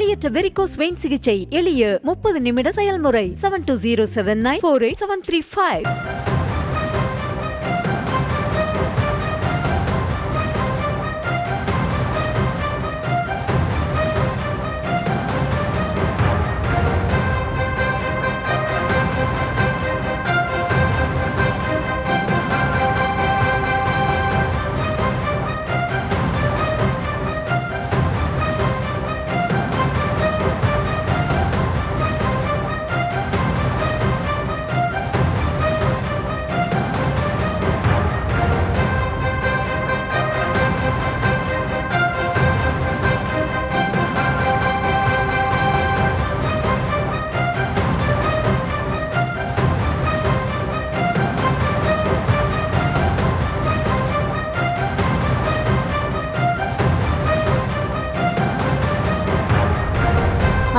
வலியற்ற varicose vein சிகிச்சை எளிய 30 நிமிட செயல்முறை 7207948735.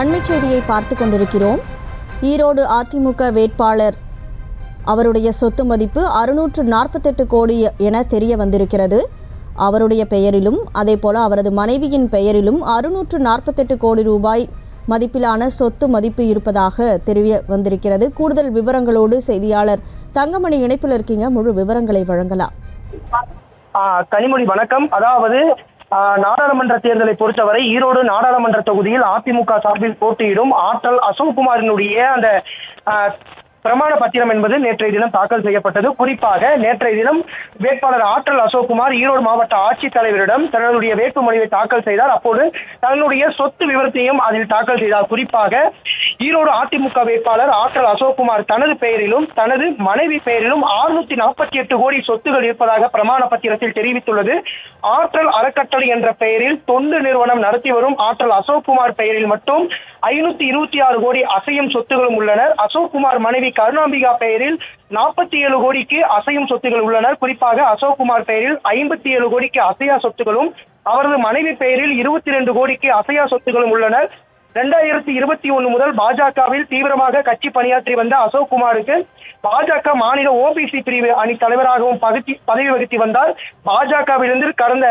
அண்மைச் செய்தியை பார்த்து கொண்டிருக்கிறோம். ஈரோடு அதிமுக வேட்பாளர் அவருடைய சொத்து மதிப்பு 648 கோடி என தெரிய வந்திருக்கிறது. அவருடைய பெயரிலும் அதேபோல அவரது மனைவியின் பெயரிலும் 648 கோடி ரூபாய் மதிப்பிலான சொத்து மதிப்பு இருப்பதாக தெரிய வந்திருக்கிறது. கூடுதல் விவரங்களோடு செய்தியாளர் தங்கமணி இணைப்பில் இருக்கீங்க, முழு விவரங்களை வழங்கலாம். கனிமொழி வணக்கம். அதாவது நாடாளுமன்ற தேர்தலை பொறுத்தவரை ஈரோடு நாடாளுமன்ற தொகுதியில் அதிமுக சார்பில் போட்டியிடும் ஆற்றல் அசோக்குமாரினுடைய அந்த பிரமாண பத்திரம் என்பது நேற்றைய தினம் தாக்கல் செய்யப்பட்டது. குறிப்பாக நேற்றைய தினம் வேட்பாளர் ஆற்றல் அசோக்குமார் ஈரோடு மாவட்ட ஆட்சித்தலைவரிடம் தன்னுடைய வேட்புமனுவை தாக்கல் செய்தார். அப்போது தன்னுடைய சொத்து விவரத்தையும் அதில் தாக்கல் செய்தார். குறிப்பாக ஈரோடு அதிமுக வேட்பாளர் ஆற்றல் அசோக்குமார் தனது பெயரிலும் தனது மனைவி பெயரிலும் 648 கோடி சொத்துகள் இருப்பதாக பிரமாண பத்திரத்தில் தெரிவித்துள்ளது. ஆற்றல் அறக்கட்டளை என்ற பெயரில் தொண்டு நிறுவனம் நடத்தி வரும் ஆற்றல் அசோக்குமார் பெயரில் மட்டும் 526 கோடி அசையும் சொத்துகளும் உள்ளனர். அசோக்குமார் மனைவி கருணாம்பிகா பெயரில் 47 கோடிக்கு அசையும் சொத்துகள் உள்ளனர். குறிப்பாக அசோக்குமார் பெயரில் 57 கோடிக்கு அசையா சொத்துகளும் அவரது மனைவி பெயரில் 22 கோடிக்கு அசையா சொத்துகளும் உள்ளனர். 2021 முதல் பாஜகவில் தீவிரமாக கட்சி பணியாற்றி வந்த அசோக்குமாருக்கு பாஜக மாநில ஓபிசி பிரிவு அணி தலைவராகவும் பதவி வகித்து வந்தார். பாஜகவிலிருந்து கடந்த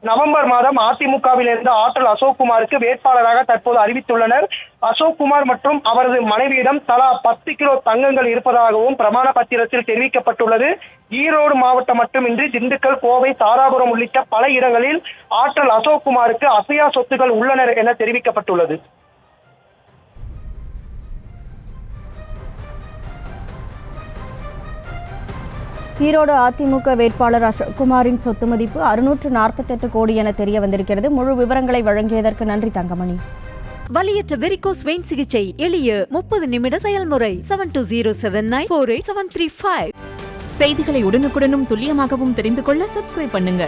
நவம்பர் மாதம் அதிமுகவில் இருந்த ஆற்றல் அசோக்குமாருக்கு வேட்பாளராக தற்போது அறிவித்துள்ளனர். அசோக்குமார் மற்றும் அவரது மனைவியிடம் தலா 10 கிலோ தங்கங்கள் இருப்பதாகவும் பிரமாண பத்திரத்தில் தெரிவிக்கப்பட்டுள்ளது. ஈரோடு மாவட்டம் மட்டுமின்றி திண்டுக்கல், கோவை, தாராபுரம் உள்ளிட்ட பல இடங்களில் ஆற்றல் அசோக்குமாருக்கு அசையா சொத்துக்கள் உள்ளனர் என தெரிவிக்கப்பட்டுள்ளது. ஈரோடு அதிமுக வேட்பாளர் அசோக்குமாரின் சொத்து மதிப்பு 648 கோடி என தெரிய வந்திருக்கிறது. முழு விவரங்களை வழங்கியதற்கு நன்றி தங்கமணி. வலியற்ற வெரிகோஸ் வெயின் சிகிச்சை எளிய 30 நிமிட செயல்முறை 7207948735. செய்திகளை உடனுக்குடனும் துல்லியமாகவும் தெரிந்து கொள்ள சப்ஸ்கிரைப் பண்ணுங்க.